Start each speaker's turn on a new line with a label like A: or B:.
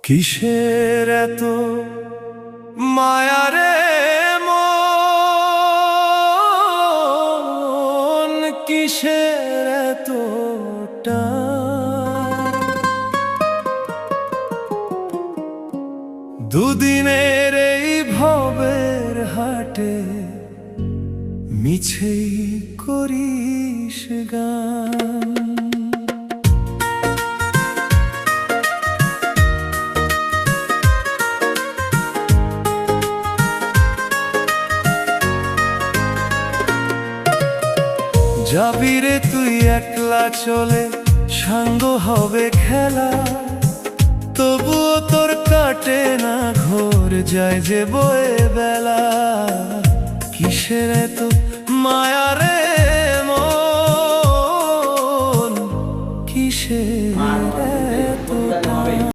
A: কিসের এত মায়া রে মন, কিসের এত টান? দুদিনের এই ভবের হাটে মিছেই করিস গান। যাবি রে তুই একলা চলে, সাঙ্গ হবে খেলা, তবুও তোর কাটে না ঘোর, যায় যে বয়ে বেলা। কিসের এত মায়া রে